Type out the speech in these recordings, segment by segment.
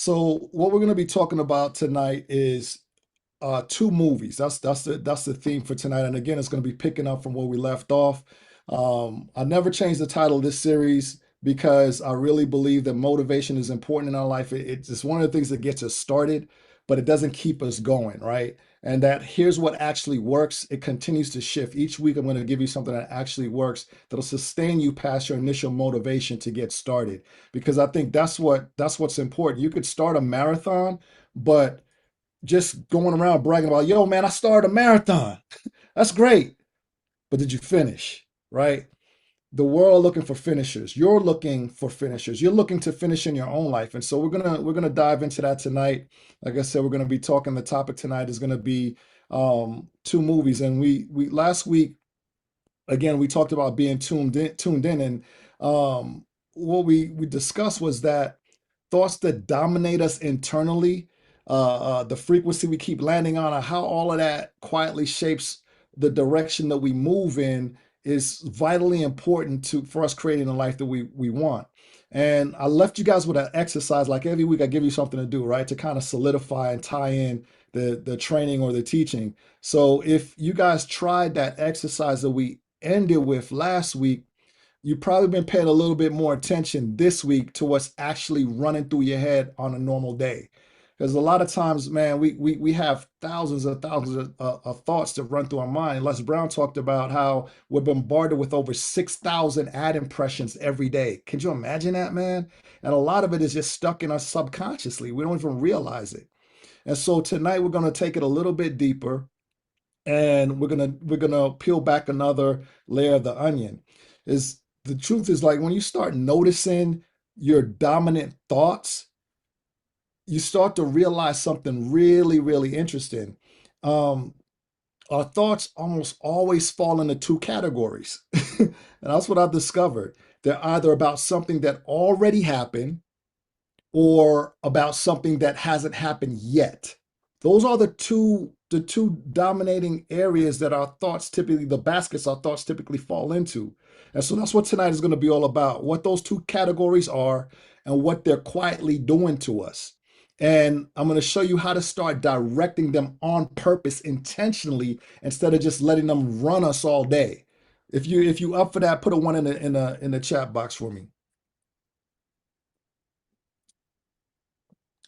So what we're going to be talking about tonight is two movies. That's the theme for tonight. And again, it's going to be picking up from where we left off. I never changed the title of this series because I really believe that motivation is important in our life. It's just one of the things that gets us started, but it doesn't keep us going, right? And that here's what actually works. It continues to shift. Each week, I'm going to give you something that actually works that'll sustain you past your initial motivation to get started. Because I think that's what's important. You could start a marathon, but just going around bragging about, yo, man, I started a marathon. That's great. But did you finish? Right? The world looking for finishers. You're looking for finishers. You're looking to finish in your own life. And so we're gonna dive into that tonight. Like I said, we're gonna be talking. The topic tonight is gonna be two movies. And we last week again we talked about being tuned in, and what we discussed was that thoughts that dominate us internally, the frequency we keep landing on, and how all of that quietly shapes the direction that we move in is vitally important to for us creating the life that we want. And I left you guys with an exercise. Like every week, I give you something to do, right, to kind of solidify and tie in the training or the teaching. So if you guys tried that exercise that we ended with last week, you've probably been paying a little bit more attention this week to what's actually running through your head on a normal day. Because a lot of times, man, we have thousands and thousands of thoughts that run through our mind. Les Brown talked about how we're bombarded with over 6,000 ad impressions every day. Can you imagine that, man? And a lot of it is just stuck in us subconsciously. We don't even realize it. And so tonight we're going to take it a little bit deeper, and we're gonna peel back another layer of the onion. Is the truth is, like, when you start noticing your dominant thoughts, you start to realize something really, really interesting. Um, our thoughts almost always fall into two categories. And that's what I've discovered. They're either about something that already happened or about something that hasn't happened yet. Those are the two dominating areas that our thoughts typically, the baskets our thoughts typically fall into. And so that's what tonight is going to be all about, what those two categories are and what they're quietly doing to us. And I'm going to show you how to start directing them on purpose intentionally instead of just letting them run us all day. If you up for that, put a one in the chat box for me.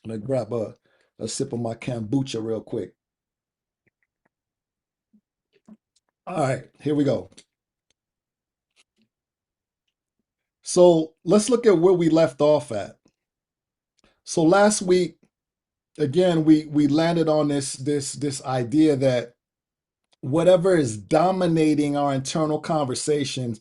I'm gonna grab a sip of my kombucha real quick. All right, here we go. So let's look at where we left off at. So last week, again, we landed on this idea that whatever is dominating our internal conversations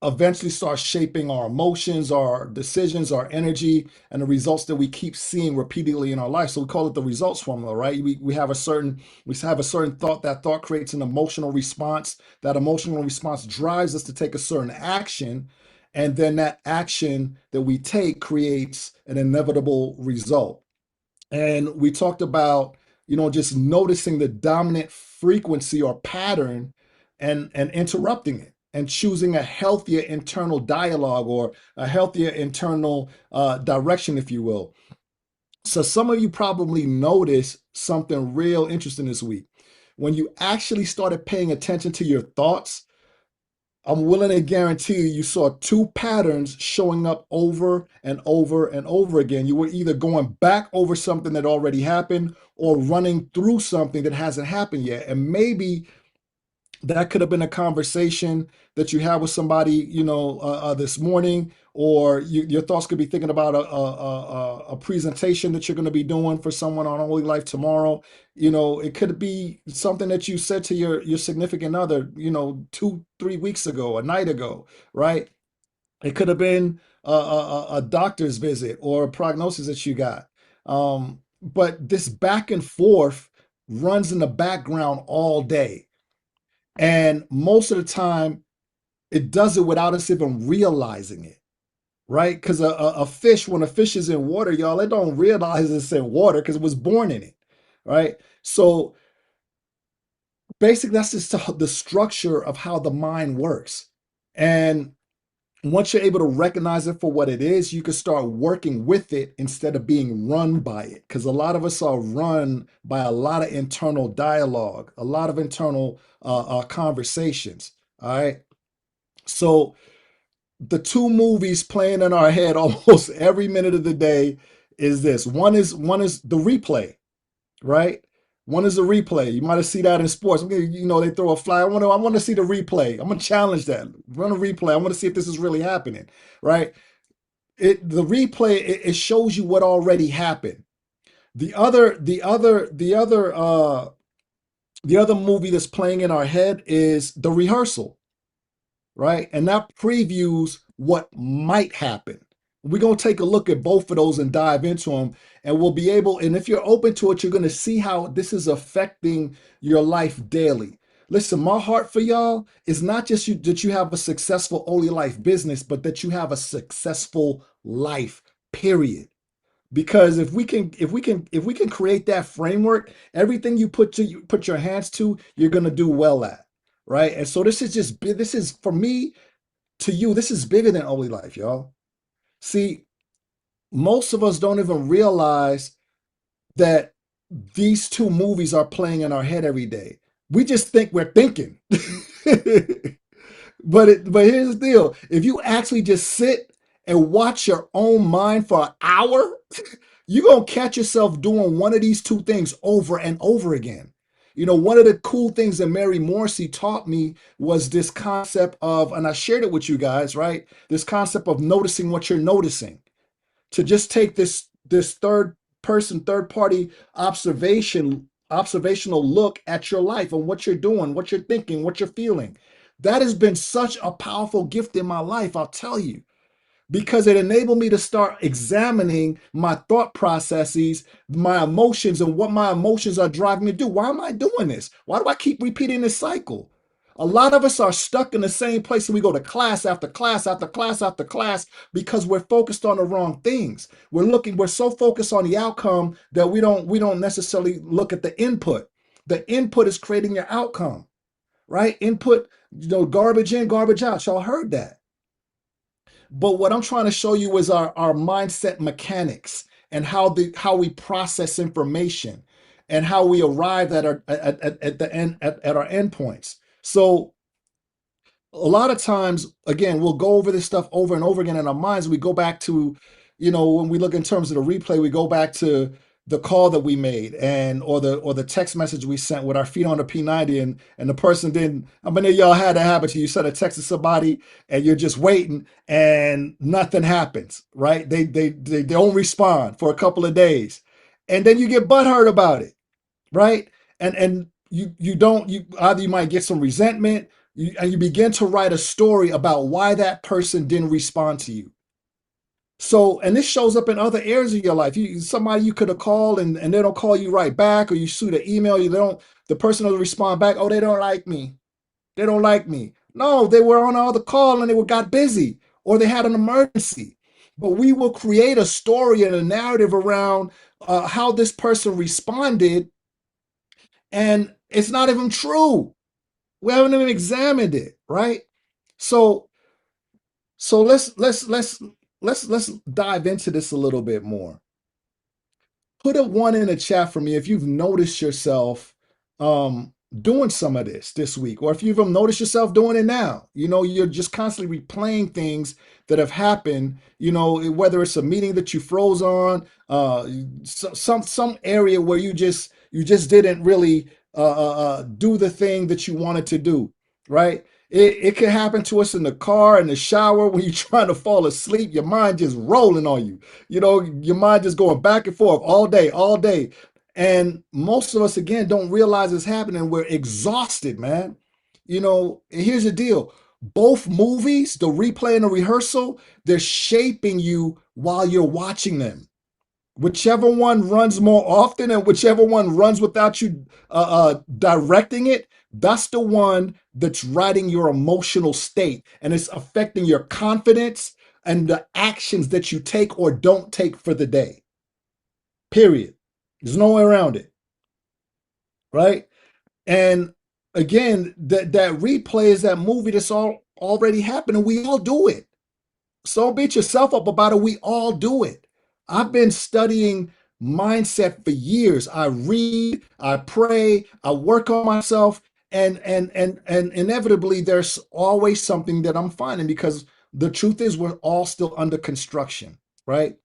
eventually starts shaping our emotions, our decisions, our energy, and the results that we keep seeing repeatedly in our life. So we call it the results formula, right? We have a certain thought. That thought creates an emotional response. That emotional response drives us to take a certain action, and then that action that we take creates an inevitable result. And we talked about, just noticing the dominant frequency or pattern, and interrupting it and choosing a healthier internal dialogue or a healthier internal direction, if you will. So some of you probably noticed something real interesting this week. When you actually started paying attention to your thoughts, I'm willing to guarantee you saw two patterns showing up over and over and over again. You were either going back over something that already happened or running through something that hasn't happened yet. And maybe that could have been a conversation that you had with somebody, this morning, or your thoughts could be thinking about a presentation that you're going to be doing for someone on Holy Life tomorrow. It could be something that you said to your significant other, 2, 3 weeks ago, a night ago, right? It could have been a doctor's visit or a prognosis that you got. But this back and forth runs in the background all day. And most of the time, it does it without us even realizing it, right? Because a fish, when a fish is in water, y'all, it don't realize it's in water because it was born in it, right? So basically, that's just the structure of how the mind works. And once you're able to recognize it for what it is, you can start working with it instead of being run by it. Because a lot of us are run by a lot of internal dialogue, a lot of internal conversations. All right. So the two movies playing in our head almost every minute of the day is this. One is the replay, right? One is a replay. You might have seen that in sports. You know, they throw a flag. I want to see the replay. I'm gonna challenge that. Run a replay. I want to see if this is really happening, right? The replay it shows you what already happened. The other movie that's playing in our head is the rehearsal, right? And that previews what might happen. We're going to take a look at both of those and dive into them. And we'll be able, and if you're open to it, you're going to see how this is affecting your life daily. Listen, my heart for y'all is not just that you have a successful Only Life business, but that you have a successful life, period. Because if we can create that framework, everything you put your hands to, you're gonna do well at, right? And so this is for me to you, this is bigger than Only Life, y'all. See, most of us don't even realize that these two movies are playing in our head every day. We just think we're thinking. But here's the deal. If you actually just sit and watch your own mind for an hour, you're gonna catch yourself doing one of these two things over and over again. You know, one of the cool things that Mary Morrissey taught me was this concept of, and I shared it with you guys, right? This concept of noticing what you're noticing. To just take this third person, third party observational look at your life and what you're doing, what you're thinking, what you're feeling. That has been such a powerful gift in my life, I'll tell you, because it enabled me to start examining my thought processes, my emotions, and what my emotions are driving me to do. Why am I doing this? Why do I keep repeating this cycle? A lot of us are stuck in the same place and we go to class after class after class after class because we're focused on the wrong things. We're so focused on the outcome that we don't necessarily look at the input. The input is creating your outcome, right? Input, garbage in, garbage out. Y'all heard that. But what I'm trying to show you is our mindset mechanics and how we process information and how we arrive at the end at our endpoints. So a lot of times, again, we'll go over this stuff over and over again in our minds. We go back to, when we look in terms of the replay, we go back to the call that we made and or the text message we sent with our feet on the P90 and the person didn't. I mean, y'all had a habit. You send a text to somebody and you're just waiting and nothing happens, right? They don't respond for a couple of days, and then you get butthurt about it, right? And you don't you either you might get some resentment, and you begin to write a story about why that person didn't respond to you. So, and this shows up in other areas of your life. Somebody you could have called and they don't call you right back, or you shoot an email, the person doesn't respond back. Oh, they don't like me. They don't like me. No, they were on another call and got busy, or they had an emergency. But we will create a story and a narrative around how this person responded, and it's not even true. We haven't even examined it, right? So so let's dive into this a little bit more. Put a one in the chat for me if you've noticed yourself doing some of this week, or if you've noticed yourself doing it now. You're just constantly replaying things that have happened. Whether it's a meeting that you froze on, some area where you just didn't really do the thing that you wanted to do, right? It can happen to us in the car, in the shower, when you're trying to fall asleep. Your mind just rolling on you. Your mind just going back and forth all day, all day. And most of us, again, don't realize it's happening. We're exhausted, man. And here's the deal. Both movies, the replay and the rehearsal, they're shaping you while you're watching them. Whichever one runs more often and whichever one runs without you directing it, that's the one that's writing your emotional state, and it's affecting your confidence and the actions that you take or don't take for the day. Period. There's no way around it, right? And again, that replay is that movie that's already happened, and we all do it. So don't beat yourself up about it. We all do it. I've been studying mindset for years. I read, I pray, I work on myself, and inevitably there's always something that I'm finding because the truth is we're all still under construction, right?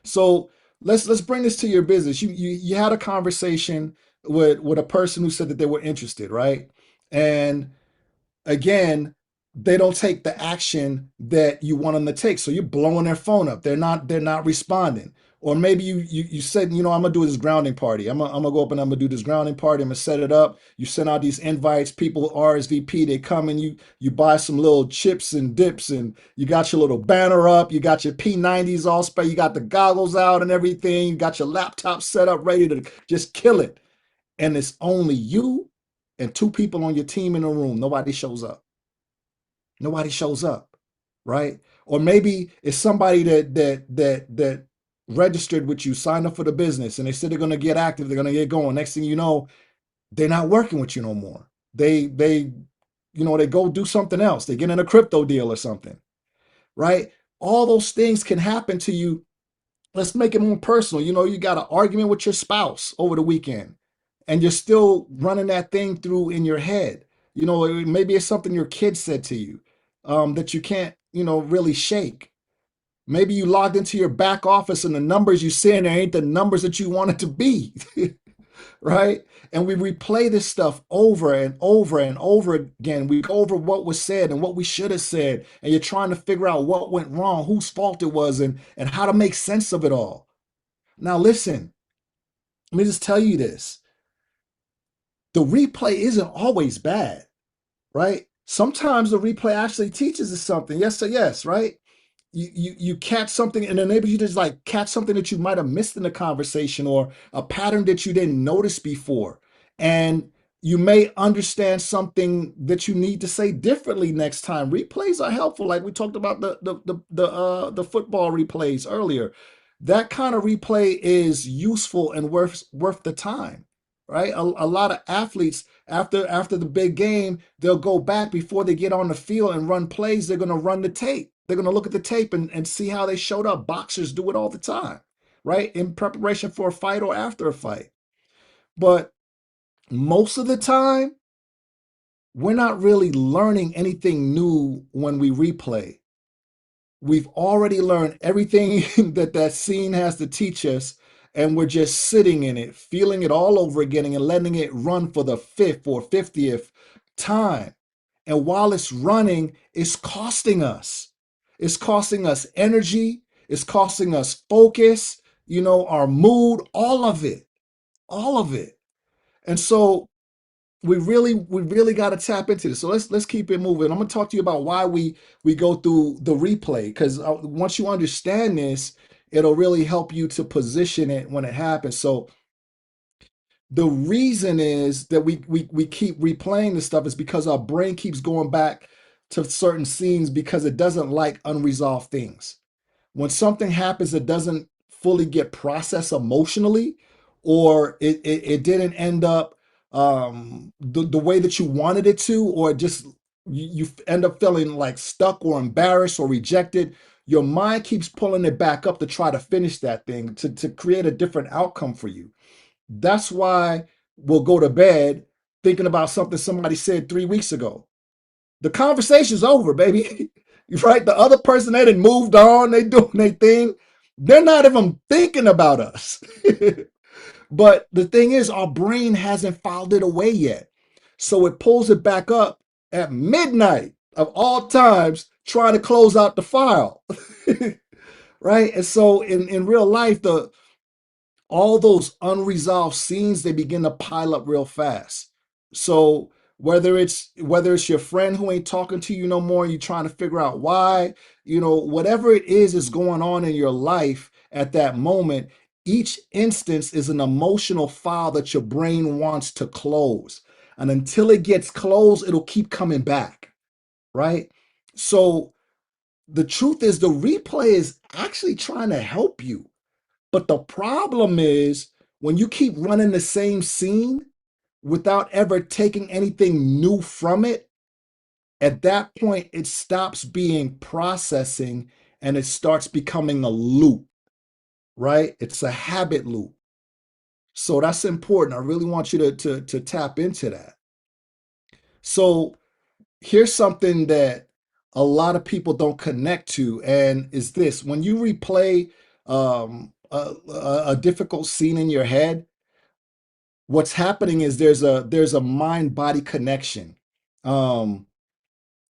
So let's bring this to your business. You had a conversation with a person who said that they were interested, right? And again, they don't take the action that you want them to take. So you're blowing their phone up. They're not responding. Or maybe you said, I'm gonna do this grounding party. I'm gonna go up and I'm gonna do this grounding party. I'm gonna set it up. You send out these invites, people RSVP, they come and you buy some little chips and dips and you got your little banner up, you got your P90s all spray, you got the goggles out and everything, you got your laptop set up ready to just kill it. And it's only you and two people on your team in the room. Nobody shows up. Nobody shows up, right? Or maybe it's somebody that registered with you, signed up for the business, and they said they're going to get active, they're going to get going. Next thing you know, they're not working with you no more. They go do something else. They get in a crypto deal or something, right? All those things can happen to you. Let's make it more personal. You got an argument with your spouse over the weekend and you're still running that thing through in your head. Maybe it's something your kid said to you that you can't, really shake. Maybe you logged into your back office and the numbers you see in there ain't the numbers that you want it to be. Right? And we replay this stuff over and over and over again. We go over what was said and what we should have said, and you're trying to figure out what went wrong, whose fault it was, and how to make sense of it all. Now, listen, let me just tell you this: the replay isn't always bad, right? Sometimes the replay actually teaches us something. Yes, so yes, right? You catch something and enables you to just like catch something that you might have missed in the conversation or a pattern that you didn't notice before. And you may understand something that you need to say differently next time. Replays are helpful, like we talked about the football replays earlier. That kind of replay is useful and worth the time, right? A lot of athletes after the big game, they'll go back before they get on the field and run plays. They're going to run the tape. They're going to look at the tape and see how they showed up. Boxers do it all the time, right? In preparation for a fight or after a fight. But most of the time, we're not really learning anything new when we replay. We've already learned everything that scene has to teach us, and we're just sitting in it, feeling it all over again and letting it run for the fifth or 50th time. And while it's running, it's costing us. It's costing us energy, it's costing us focus, our mood, all of it. All of it. And so we really got to tap into this. So let's keep it moving. I'm going to talk to you about why we go through the replay, because once you understand this, it'll really help you to position it when it happens. So the reason is that we keep replaying this stuff is because our brain keeps going back to certain scenes because it doesn't like unresolved things. When something happens that doesn't fully get processed emotionally, or it didn't end up the way that you wanted it to, or just you end up feeling like stuck or embarrassed or rejected, your mind keeps pulling it back up to try to finish that thing, to create a different outcome for you. That's why we'll go to bed thinking about something somebody said 3 weeks ago. The conversation's over, baby. Right? The other person, they done moved on, they doing their thing. They're not even thinking about us. But the thing is, our brain hasn't filed it away yet. So it pulls it back up at midnight of all times, trying to close out the file. Right? And so in real life, all those unresolved scenes, they begin to pile up real fast. So whether it's your friend who ain't talking to you no more and you're trying to figure out why, whatever it is going on in your life at that moment, each instance is an emotional file that your brain wants to close, and until it gets closed, it'll keep coming back, right? So the truth is, the replay is actually trying to help you, but the problem is when you keep running the same scene without ever taking anything new from it, At that point, it stops being processing and it starts becoming a loop, right? It's a habit loop. So that's important. I really want you to tap into that. So here's something that a lot of people don't connect to, and is this: when you replay a difficult scene in your head, what's happening is there's a mind body connection. Um,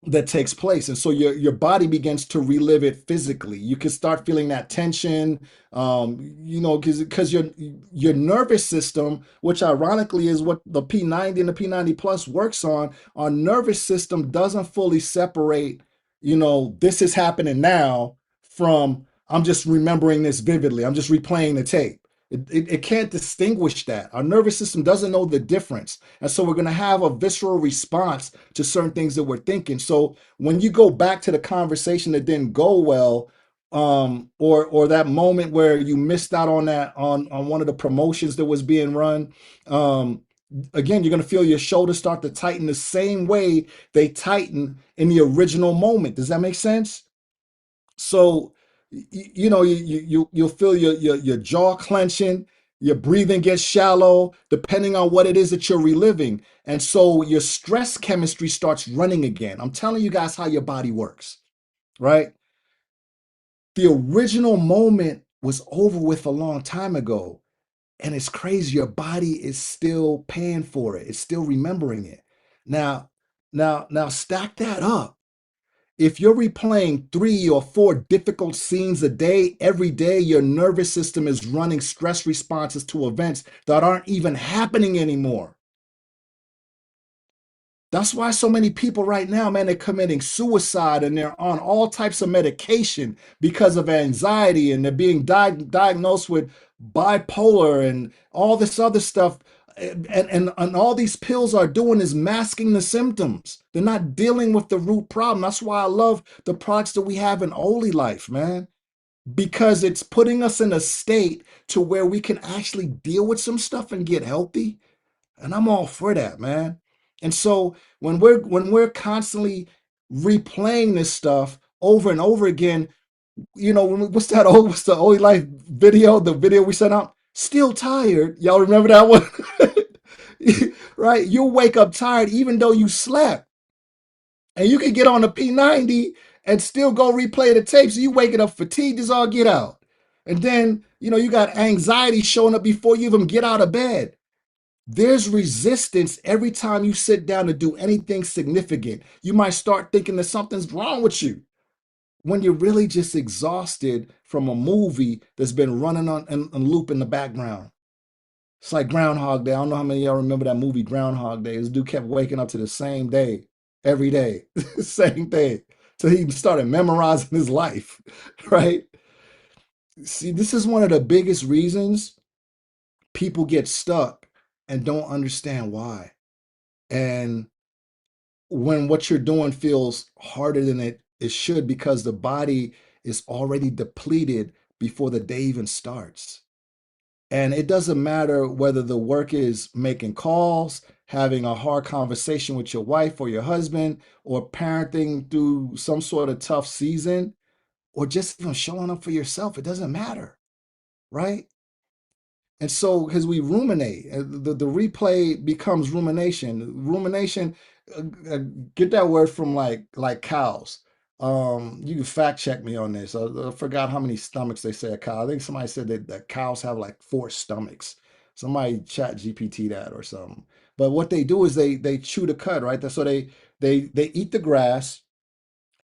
that takes place, and so your body begins to relive it physically. You can start feeling that tension, because your nervous system, which ironically is what the P90 and the P90 plus works on. Our nervous system doesn't fully separate, this is happening now from I'm just remembering this vividly, I'm just replaying the tape. It can't distinguish that. Our nervous system doesn't know the difference. And so we're going to have a visceral response to certain things that we're thinking. So when you go back to the conversation that didn't go well, or that moment where you missed out on that on one of the promotions that was being run, um, again, you're going to feel your shoulders start to tighten the same way they tighten in the original moment. Does that make sense? So you'll feel your jaw clenching, your breathing gets shallow, depending on what it is that you're reliving. And so your stress chemistry starts running again. I'm telling you guys how your body works, right? The original moment was over with a long time ago. And it's crazy. Your body is still paying for it. It's still remembering it. Now, now stack that up. If you're replaying 3 or 4 difficult scenes a day, every day, your nervous system is running stress responses to events that aren't even happening anymore. That's why so many people right now, man, they're committing suicide and they're on all types of medication because of anxiety, and they're being diagnosed with bipolar and all this other stuff. And all these pills are doing is masking the symptoms. They're not dealing with the root problem. That's why I love the products that we have in Holy Life, man, because it's putting us in a state to where we can actually deal with some stuff and get healthy. And I'm all for that, man. And so when we're constantly replaying this stuff over and over again, what's the Holy Life video, the video we sent out? Still tired. Y'all remember that one? Right? You'll wake up tired even though you slept. And you can get on the P90 and still go replay the tape. So you waking up fatigued as all get out. And then, you got anxiety showing up before you even get out of bed. There's resistance every time you sit down to do anything significant. You might start thinking that something's wrong with you when you're really just exhausted from a movie that's been running on loop in the background. It's like Groundhog Day. I don't know how many of y'all remember that movie Groundhog Day. This dude kept waking up to the same day every day, same thing. So he started memorizing his life, right? See, this is one of the biggest reasons people get stuck and don't understand why. And when what you're doing feels harder than it should, because the body is already depleted before the day even starts. And it doesn't matter whether the work is making calls, having a hard conversation with your wife or your husband, or parenting through some sort of tough season, or just even showing up for yourself. It doesn't matter, right? And so, because we ruminate, the replay becomes rumination. Rumination, uh, uh, get that word from like cows. You can fact check me on this. I forgot how many stomachs they say a cow. I think somebody said that cows have like 4 stomachs. Somebody chat GPT that or something. But what they do is they chew the cud, right? So they eat the grass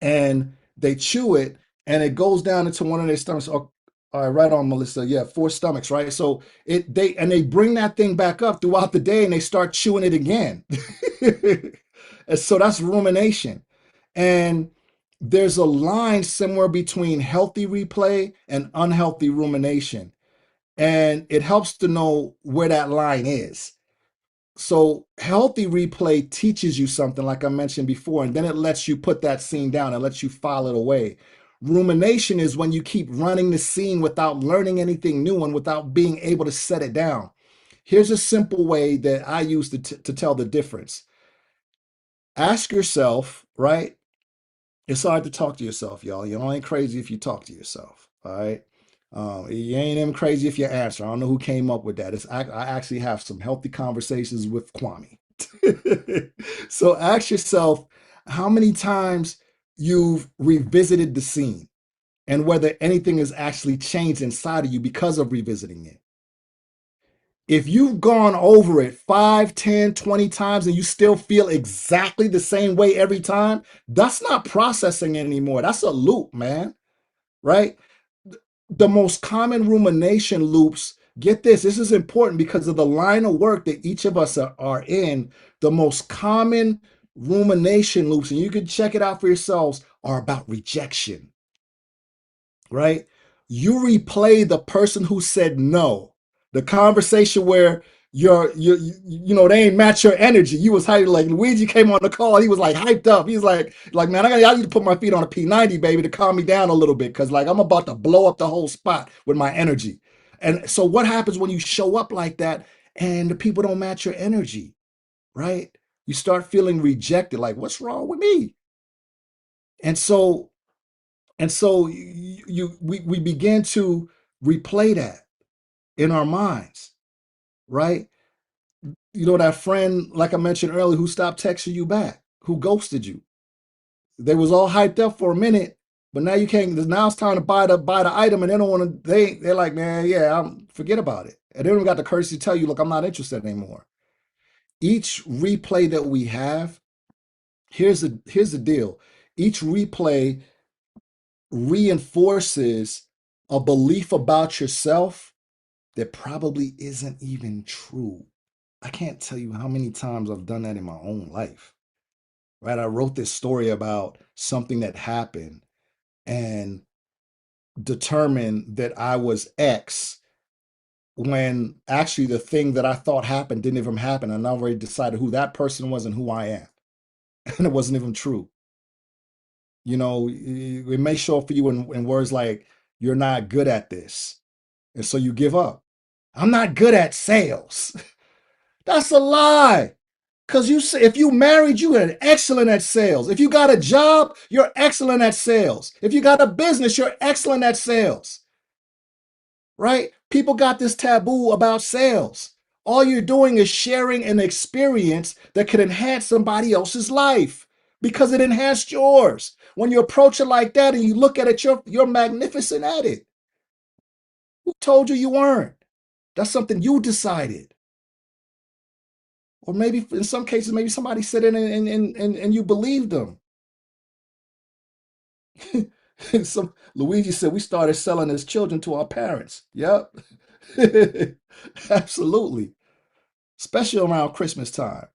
and they chew it, and it goes down into one of their stomachs. Oh, all right, right on, Melissa. Yeah, 4 stomachs, right? So they bring that thing back up throughout the day, and they start chewing it again. And so that's rumination. And there's a line somewhere between healthy replay and unhealthy rumination. And it helps to know where that line is. So healthy replay teaches you something, like I mentioned before, and then it lets you put that scene down and lets you file it away. Rumination is when you keep running the scene without learning anything new and without being able to set it down. Here's a simple way that I use to tell the difference. ask yourself, right? It's hard to talk to yourself, y'all. You ain't crazy if you talk to yourself. All right. You ain't even crazy if you answer. I don't know who came up with that. I actually have some healthy conversations with Kwame. So ask yourself how many times you've revisited the scene and whether anything has actually changed inside of you because of revisiting it. If you've gone over it 5, 10, 20 times and you still feel exactly the same way every time, that's not processing anymore. That's a loop, man, right? The most common rumination loops, get this, this is important because of the line of work that each of us are in. The most common rumination loops, and you can check it out for yourselves, are about rejection, right? You replay the person who said no, the conversation where they ain't match your energy. You was hyped, like Luigi came on the call. He was like hyped up. He's like man, I need to put my feet on a P90, baby, to calm me down a little bit because like I'm about to blow up the whole spot with my energy. And so what happens when you show up like that and the people don't match your energy, right? You start feeling rejected. Like what's wrong with me? And so we begin to replay that in our minds, right? That friend, like I mentioned earlier, who stopped texting you back, who ghosted you. They was all hyped up for a minute, but now you can't. Now it's time to buy the item, and they don't want to. They're like, man, yeah, forget about it. And they don't got the courtesy to tell you, look, I'm not interested anymore. Each replay that we have, here's the deal. Each replay reinforces a belief about yourself that probably isn't even true. I can't tell you how many times I've done that in my own life. Right? I wrote this story about something that happened and determined that I was X when actually the thing that I thought happened didn't even happen. And I already decided who that person was and who I am. And it wasn't even true. It may show up for you in words like, you're not good at this. And so you give up. I'm not good at sales. That's a lie. Because you say if you married, you are excellent at sales. If you got a job, you're excellent at sales. If you got a business, you're excellent at sales. Right? People got this taboo about sales. All you're doing is sharing an experience that could enhance somebody else's life because it enhanced yours. When you approach it like that and you look at it, you're magnificent at it. Who told you you weren't? That's something you decided. Or maybe in some cases, maybe somebody said it and you believed them. Some Luigi said we started selling as children to our parents. Yep. Absolutely. Especially around Christmas time.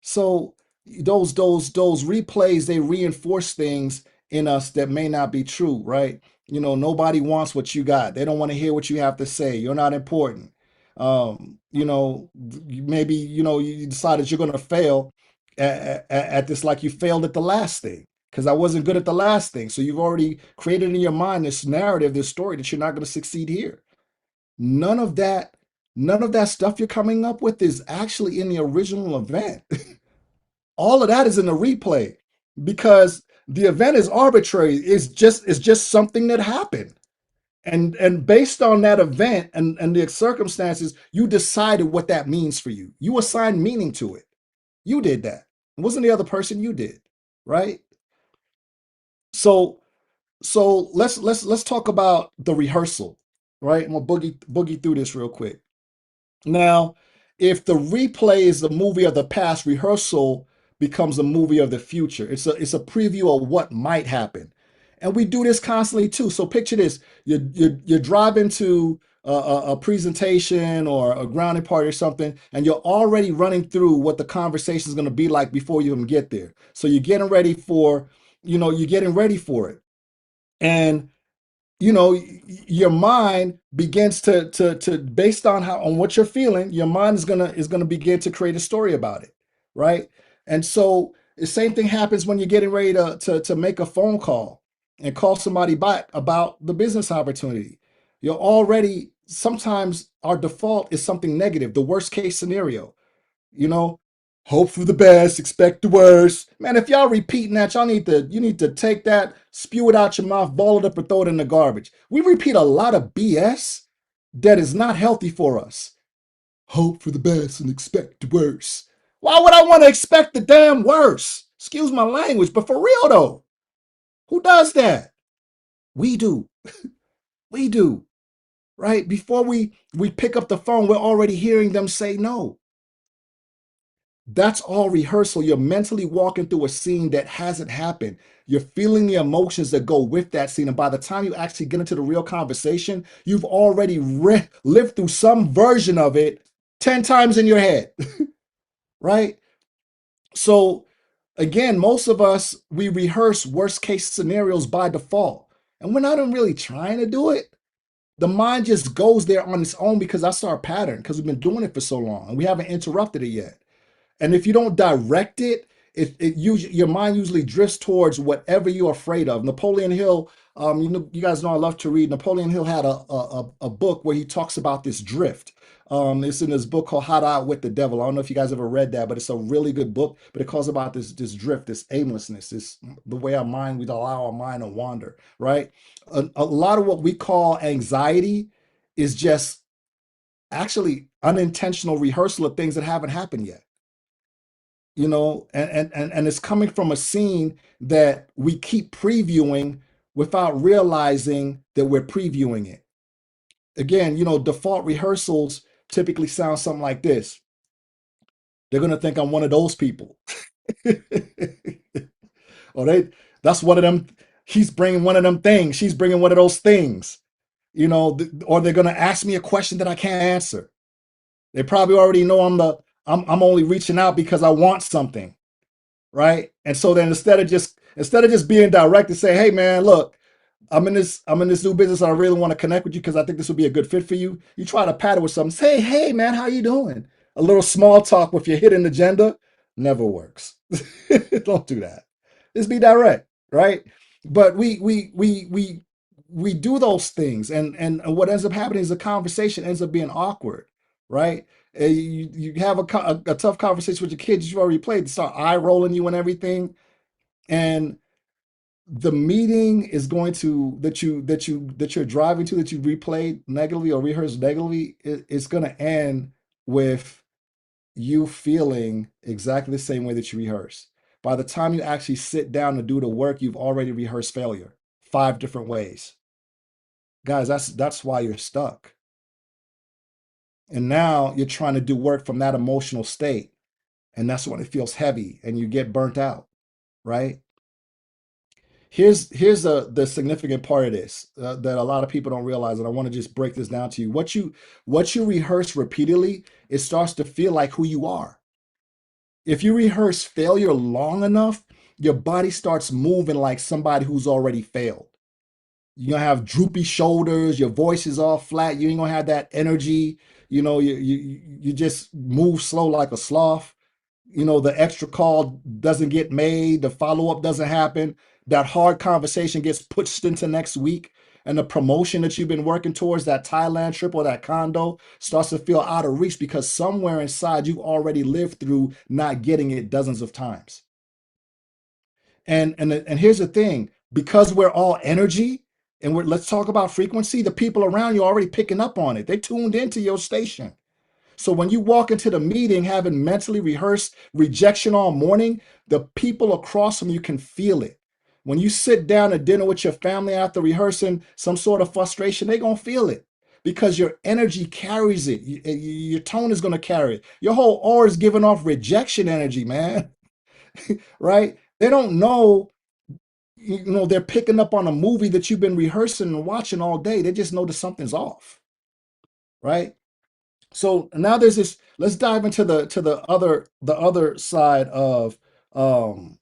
So those replays, they reinforce things in us that may not be true, right? Nobody wants what you got. They don't want to hear what you have to say. You're not important. Maybe you decided you're going to fail at this, like you failed at the last thing because I wasn't good at the last thing. So you've already created in your mind this narrative, this story that you're not going to succeed here. None of that, none of that stuff you're coming up with is actually in the original event. All of that is in the replay because the event is arbitrary. It's just something that happened. And based on that event and the circumstances, you decided what that means for you. You assigned meaning to it. You did that. It wasn't the other person, you did, right? So let's talk about the rehearsal, right? I'm gonna boogie through this real quick. Now, if the replay is the movie of the past, rehearsal becomes a movie of the future. It's a preview of what might happen. And we do this constantly too. So picture this. You're driving to a presentation or a grounding party or something, and you're already running through what the conversation is going to be like before you even get there. So you're getting ready for it. And your mind begins to based on what you're feeling, your mind is gonna begin to create a story about it, right? And so the same thing happens when you're getting ready to make a phone call and call somebody back about the business opportunity. You're already, sometimes our default is something negative, the worst case scenario, you know Hope for the best, expect the worst. Man, if y'all repeating that, you need to take that, spew it out your mouth, ball it up, and throw it in the garbage. We repeat a lot of BS that is not healthy for us. Hope for the best and expect the worst. Why would I want to expect the damn worst? Excuse my language, but for real though, who does that? We do. We do. Right? Before we pick up the phone, we're already hearing them say no. That's all rehearsal. You're mentally walking through a scene that hasn't happened. You're feeling the emotions that go with that scene. And by the time you actually get into the real conversation, you've already lived through some version of it 10 times in your head, right? So, again, most of us, we rehearse worst case scenarios by default. And we're not even really trying to do it. The mind just goes there on its own because that's our pattern, because we've been doing it for so long and we haven't interrupted it yet. And if you don't direct it, it usually your mind usually drifts towards whatever you're afraid of. Napoleon Hill, you guys know I love to read. Napoleon Hill had a book where he talks about this drift. It's in this book called How to Outwit the Devil. I don't know if you guys ever read that, but it's a really good book. But it calls about this drift, this aimlessness, this the way our mind we allow our mind to wander. Right. A lot of what we call anxiety is just actually unintentional rehearsal of things that haven't happened yet, and it's coming from a scene that we keep previewing without realizing that we're previewing it. Again, default rehearsals typically sound something like this. They're going to think I'm one of those people. Or that's one of them. He's bringing one of them things. She's bringing one of those things. Or they're going to ask me a question that I can't answer. They probably already know I'm only reaching out because I want something, right? And so then instead of just being direct and say, "Hey man, look, I'm in this new business and I really want to connect with you because I think this would be a good fit for you." You try to pattern with something. Say, "Hey man, how you doing?" A little small talk with your hidden agenda never works. Don't do that. Just be direct, right? But we do those things, and what ends up happening is the conversation ends up being awkward, right? You have a tough conversation with your kids you've already played. They start eye rolling you and everything, and the meeting is going to that you're driving to, that you replayed negatively or rehearsed negatively, it's going to end with you feeling exactly the same way that you rehearsed. By the time you actually sit down to do the work, you've already rehearsed failure 5 different ways. Guys, that's why you're stuck. And now you're trying to do work from that emotional state, and that's when it feels heavy and you get burnt out, right? Here's the significant part of this, that a lot of people don't realize, and I want to just break this down to you. What you rehearse repeatedly, it starts to feel like who you are. If you rehearse failure long enough, your body starts moving like somebody who's already failed. You're gonna have droopy shoulders, your voice is all flat, you ain't gonna have that energy. You just move slow like a sloth. The extra call doesn't get made, the follow-up doesn't happen, that hard conversation gets pushed into next week, and the promotion that you've been working towards, that Thailand trip or that condo, starts to feel out of reach because somewhere inside you've already lived through not getting it dozens of times. And here's the thing, because we're all energy, and let's talk about frequency, the people around you are already picking up on it. They tuned into your station. So when you walk into the meeting having mentally rehearsed rejection all morning, the people across from you can feel it. When you sit down at dinner with your family after rehearsing some sort of frustration, they're going to feel it because your energy carries it. Your tone is going to carry it. Your whole aura is giving off rejection energy, man. Right? They don't know, they're picking up on a movie that you've been rehearsing and watching all day. They just know that something's off, right? So now there's this. Let's dive into the other side of, um.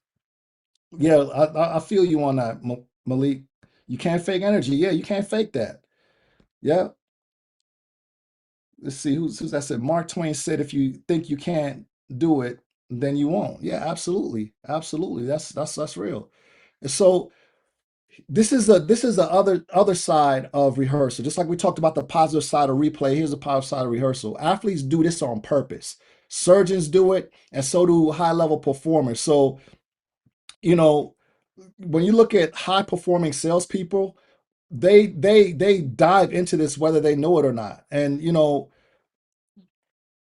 Yeah, I feel you on that, Malik. You can't fake energy. Yeah, you can't fake that. Yeah. Let's see who's that said. Mark Twain said, "If you think you can't do it, then you won't." Yeah, absolutely, absolutely. That's real. And so this is the other side of rehearsal. Just like we talked about the positive side of replay, here's the positive side of rehearsal. Athletes do this on purpose. Surgeons do it, and so do high level performers. So, you know, when you look at high performing salespeople, they dive into this whether they know it or not. And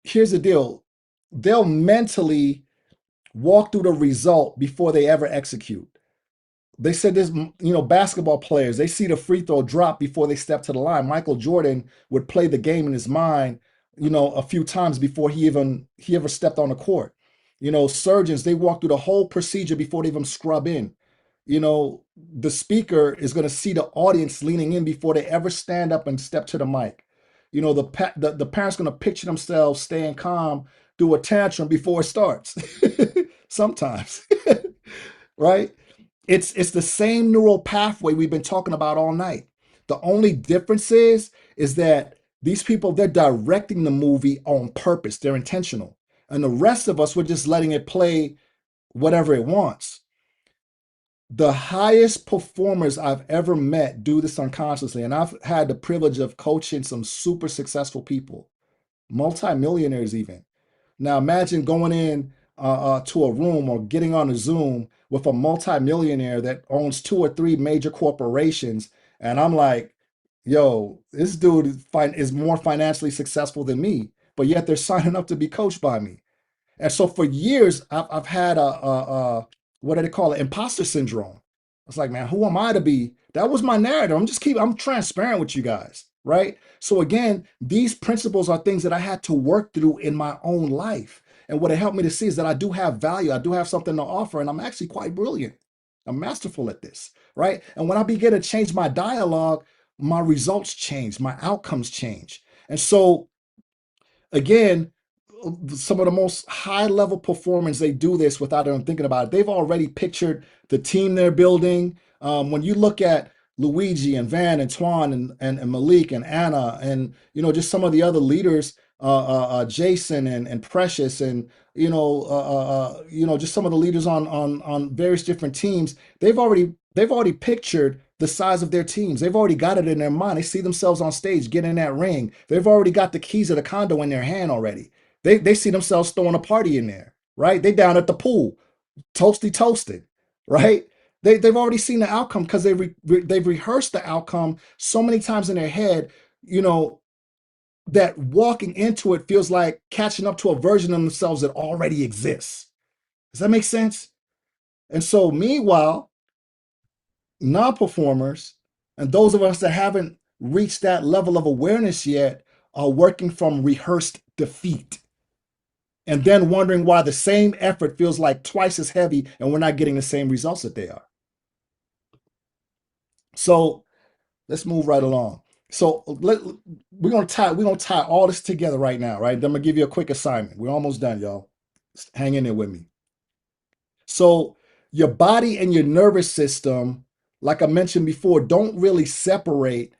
here's the deal: they'll mentally walk through the result before they ever execute. They said this, basketball players, they see the free throw drop before they step to the line. Michael Jordan would play the game in his mind, a few times before he ever stepped on the court. Surgeons, they walk through the whole procedure before they even scrub in. The speaker is going to see the audience leaning in before they ever stand up and step to the mic. The parents going to picture themselves staying calm through a tantrum before it starts. Sometimes, right? It's the same neural pathway we've been talking about all night. The only difference is that these people, they're directing the movie on purpose. They're intentional. And the rest of us, we're just letting it play whatever it wants. The highest performers I've ever met do this unconsciously. And I've had the privilege of coaching some super successful people, multimillionaires even. Now imagine going in to a room or getting on a Zoom with a multimillionaire that owns two or three major corporations, and I'm like, "Yo, this dude is more financially successful than me," but yet they're signing up to be coached by me. And so for years, I've had a what do they call it? Imposter syndrome. It's like, man, who am I to be? That was my narrative. I'm transparent with you guys, right? So again, these principles are things that I had to work through in my own life. And what it helped me to see is that I do have value. I do have something to offer, and I'm actually quite brilliant. I'm masterful at this, right? And when I begin to change my dialogue, my results change, my outcomes change. And so again, some of the most high level performance, they do this without even thinking about it. They've already pictured the team they're building. When you look at Luigi and Van and Twan and Malik and Anna and just some of the other leaders, Jason and Precious and just some of the leaders on various different teams, they've already pictured the size of their teams. They've already got it in their mind. They see themselves on stage, get in that ring. They've already got the keys of the condo in their hand already. They see themselves throwing a party in there, right? They down at the pool, toasted, right? They've already seen the outcome because they've rehearsed the outcome so many times in their head, you know, that walking into it feels like catching up to a version of themselves that already exists. Does that make sense? And so, meanwhile, non-performers and those of us that haven't reached that level of awareness yet are working from rehearsed defeat and then wondering why the same effort feels like twice as heavy and we're not getting the same results that they are. So let's move right along. So we're gonna tie all this together right now, right? I'm gonna give you a quick assignment. We're almost done, y'all. Just hang in there with me. So your body and your nervous system, like I mentioned before, don't really separate.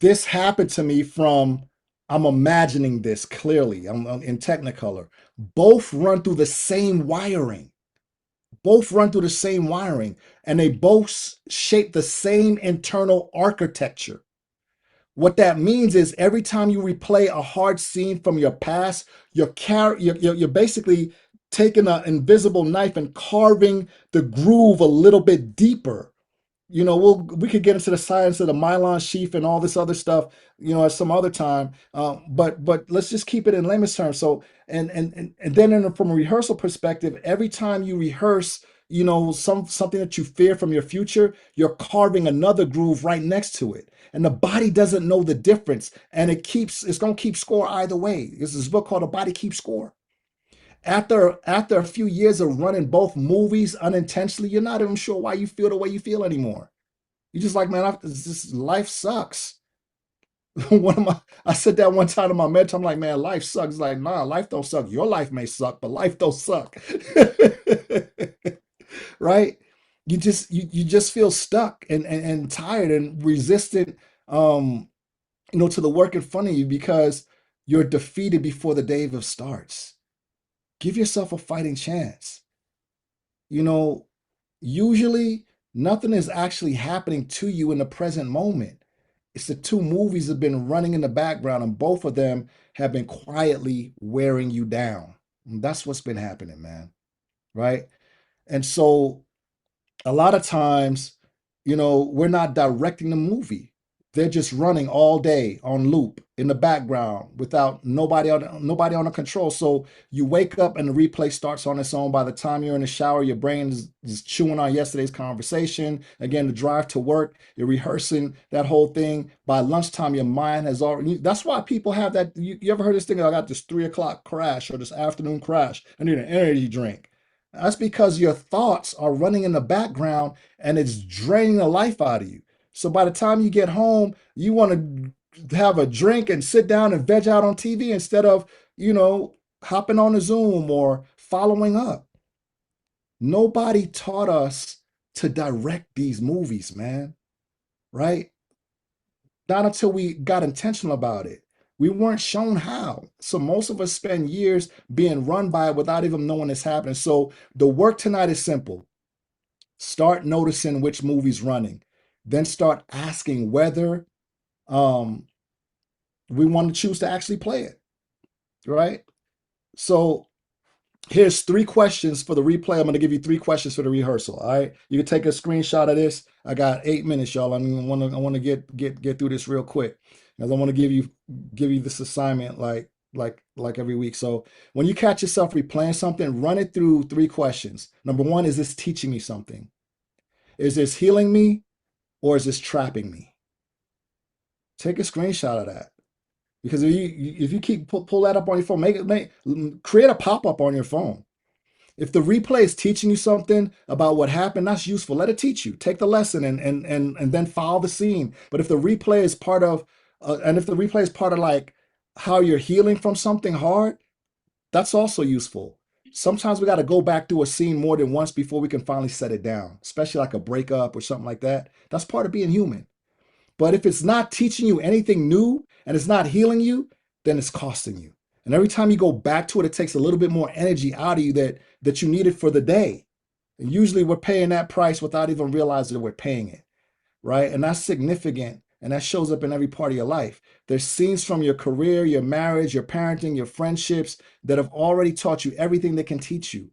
This happened to me from I'm imagining this clearly. I'm in Technicolor. Both run through the same wiring. Both run through the same wiring, and they both shape the same internal architecture. What that means is every time you replay a hard scene from your past, you're basically taking an invisible knife and carving the groove a little bit deeper. We could get into the science of the myelin sheath and all this other stuff, at some other time. But let's just keep it in layman's terms. So and then from a rehearsal perspective, every time you rehearse, something that you fear from your future, you're carving another groove right next to it. And the body doesn't know the difference. And it's gonna keep score either way. There's this book called The Body Keeps Score. After a few years of running both movies unintentionally, you're not even sure why you feel the way you feel anymore. You're just like, man, life sucks. I said that one time to my mentor. I'm like, man, life sucks. He's like, nah, life don't suck. Your life may suck, but life don't suck. Right? You just feel stuck and tired and resistant, to the work in front of you because you're defeated before the day of starts. Give yourself a fighting chance. You know, Usually nothing is actually happening to you in the present moment. It's the two movies that have been running in the background, and both of them have been quietly wearing you down. And that's what's been happening, man. Right. And so a lot of times, we're not directing the movie. They're just running all day on loop in the background without nobody on the control. So you wake up and the replay starts on its own. By the time you're in the shower, your brain is chewing on yesterday's conversation. Again, the drive to work, you're rehearsing that whole thing. By lunchtime, your mind has already. That's why people have that. You ever heard this thing? I got this 3 o'clock crash or this afternoon crash. I need an energy drink. That's because your thoughts are running in the background and it's draining the life out of you. So by the time you get home, you want to have a drink and sit down and veg out on TV instead of, hopping on a Zoom or following up. Nobody taught us to direct these movies, man, right? Not until we got intentional about it. We weren't shown how. So most of us spend years being run by it without even knowing it's happening. So the work tonight is simple. Start noticing which movie's running. Then start asking whether um, we want to choose to actually play it, right? So here's 3 questions for the replay. I'm going to give you 3 questions for the rehearsal. All right. You can take a screenshot of this. I got 8 minutes, y'all. I want to get through this real quick. Because I want to give you this assignment like every week. So when you catch yourself replaying something, run it through 3 questions. Number one, is this teaching me something? Is this healing me or is this trapping me? Take a screenshot of that. Because if you keep pull that up on your phone, create a pop-up on your phone. If the replay is teaching you something about what happened, that's useful. Let it teach you. Take the lesson and then follow the scene. But if the replay is part of like how you're healing from something hard, that's also useful. Sometimes we got to go back through a scene more than once before we can finally set it down, especially like a breakup or something like that. That's part of being human. But if it's not teaching you anything new and it's not healing you, then it's costing you. And every time you go back to it, it takes a little bit more energy out of you that you needed for the day. And usually we're paying that price without even realizing that we're paying it, right? And that's significant. And that shows up in every part of your life. There's scenes from your career, your marriage, your parenting, your friendships that have already taught you everything they can teach you.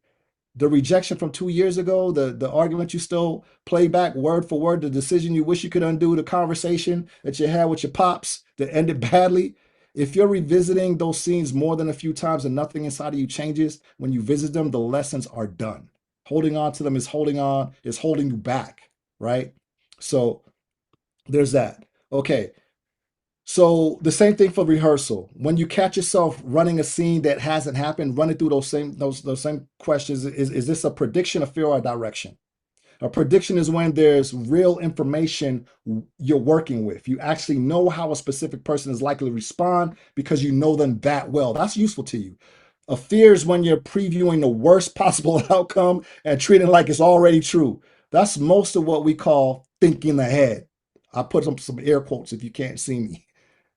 The rejection from 2 years ago, the argument you still play back word for word, the decision you wish you could undo, the conversation that you had with your pops that ended badly. If you're revisiting those scenes more than a few times and nothing inside of you changes, when you visit them, the lessons are done. Holding on to them is holding you back, right? So there's that. Okay. So the same thing for rehearsal. When you catch yourself running a scene that hasn't happened, running through those same questions. Is this a prediction, a fear, or a direction? A prediction is when there's real information you're working with. You actually know how a specific person is likely to respond because you know them that well. That's useful to you. A fear is when you're previewing the worst possible outcome and treating it like it's already true. That's most of what we call thinking ahead. I put some air quotes if you can't see me.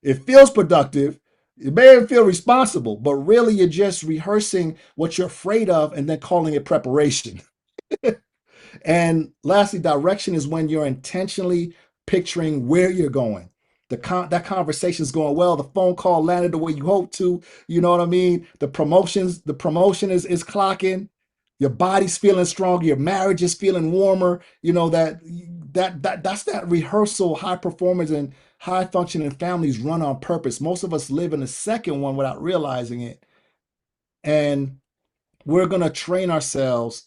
It feels productive. It may even feel responsible, but really you're just rehearsing what you're afraid of and then calling it preparation. And lastly, direction is when you're intentionally picturing where you're going. That conversation is going well. The phone call landed the way you hope to. You know what I mean? The promotion is clocking. Your body's feeling stronger. Your marriage is feeling warmer. You know that's that rehearsal. High performance and high functioning families run on purpose. Most of us live in the second one without realizing it, and we're gonna train ourselves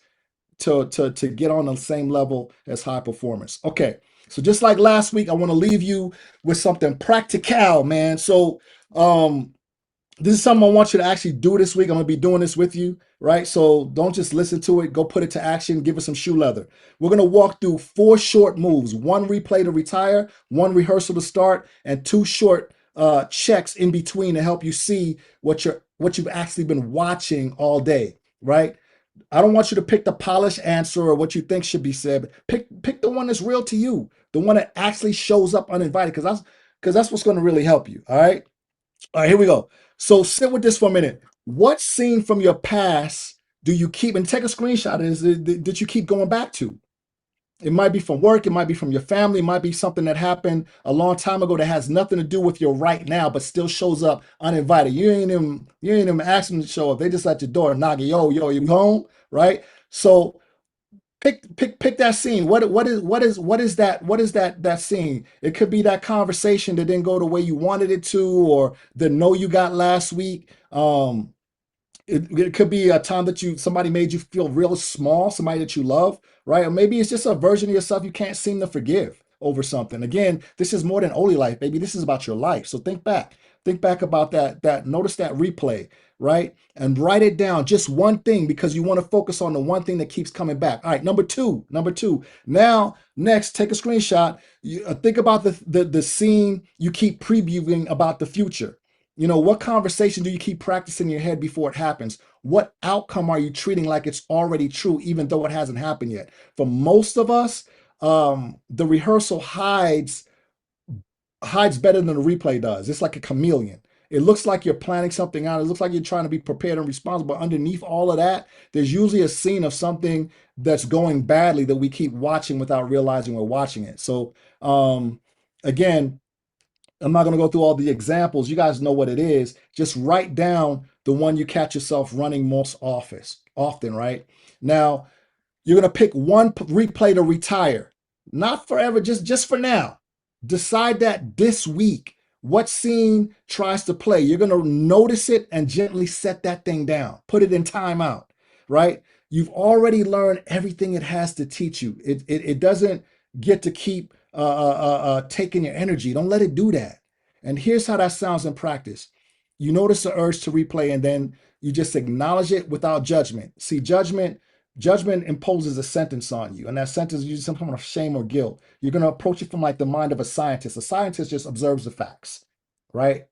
to get on the same level as high performance. Okay, so just like last week, I want to leave you with something practical, man. So this is something I want you to actually do this week. I'm gonna be doing this with you, right? So don't just listen to it, go put it to action, give it some shoe leather. We're gonna walk through 4 short moves: one replay to retire, one rehearsal to start, and 2 short checks in between to help you see what you've actually been watching all day, right? I don't want you to pick the polished answer or what you think should be said. Pick the one that's real to you, the one that actually shows up uninvited, because that's what's going to really help you. All right, here we go. So sit with this for a minute. What scene from your past do you keep and take a screenshot of this that you keep going back to? It might be from work, it might be from your family, it might be something that happened a long time ago that has nothing to do with your right now, but still shows up uninvited. You ain't even ask them to show up. They just at your door knocking, yo, you home, right? So pick that scene. What is that scene? It could be that conversation that didn't go the way you wanted it to, or the no you got last week. It could be a time that somebody made you feel real small, somebody that you love, right? Or maybe it's just a version of yourself you can't seem to forgive over something. Again, this is more than only life, baby. This is about your life. So think back about that. Notice that replay, right? And write it down. Just one thing, because you want to focus on the one thing that keeps coming back. All right, number two. Now, next, take a screenshot. Think about the scene you keep previewing about the future. What conversation do you keep practicing in your head before it happens? What outcome are you treating like it's already true, even though it hasn't happened yet? For most of us, the rehearsal hides better than the replay does. It's like a chameleon. It looks like you're planning something out. It looks like you're trying to be prepared and responsible. But underneath all of that, there's usually a scene of something that's going badly that we keep watching without realizing we're watching it. So, again, I'm not going to go through all the examples. You guys know what it is. Just write down the one you catch yourself running most often, right? Now, you're going to pick one replay to retire. Not forever, just for now. Decide that this week. What scene tries to play? You're going to notice it and gently set that thing down. Put it in timeout, right? You've already learned everything it has to teach you. It doesn't get to keep taking your energy. Don't let it do that. And here's how that sounds in practice. You notice the urge to replay, and then you just acknowledge it without judgment. See, judgment imposes a sentence on you, and that sentence is usually some kind of shame or guilt. You're going to approach it from like the mind of a scientist. A scientist just observes the facts, right?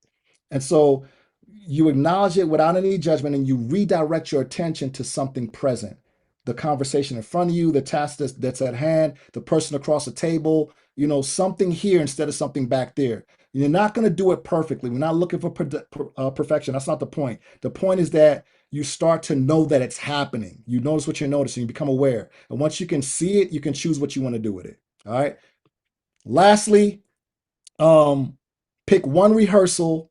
And so you acknowledge it without any judgment, and you redirect your attention to something present. The conversation in front of you, the task that's at hand, the person across the table, something here instead of something back there. You're not going to do it perfectly. We're not looking for perfection. That's not the point. The point is that you start to know that it's happening. You notice what you're noticing. You become aware. And once you can see it, you can choose what you want to do with it. All right. Lastly, pick one rehearsal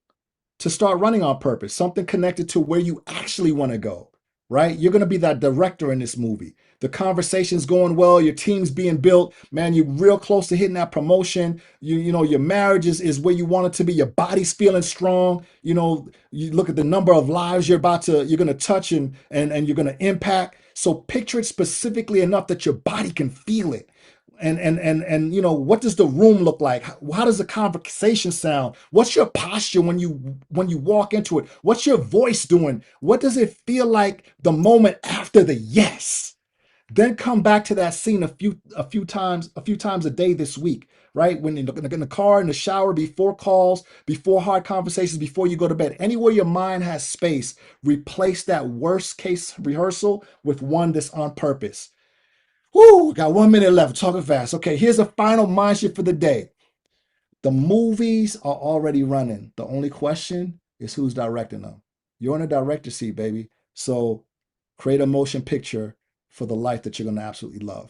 to start running on purpose, something connected to where you actually want to go, right? You're going to be that director in this movie. The conversation's going well, your team's being built, man, you're real close to hitting that promotion. Your marriage is where you want it to be. Your body's feeling strong. You look at the number of lives you're going to touch and you're going to impact. So picture it specifically enough that your body can feel it. And what does the room look like? How does the conversation sound? What's your posture when you walk into it? What's your voice doing? What does it feel like the moment after the yes? Then come back to that scene a few times a day this week, right? When in the car, in the shower, before calls, before hard conversations, before you go to bed. Anywhere your mind has space, replace that worst case rehearsal with one that's on purpose. Woo, got 1 minute left. Talking fast. Okay, here's the final mind shift for the day. The movies are already running. The only question is who's directing them. You're in a director seat, baby. So create a motion picture for the life that you're going to absolutely love.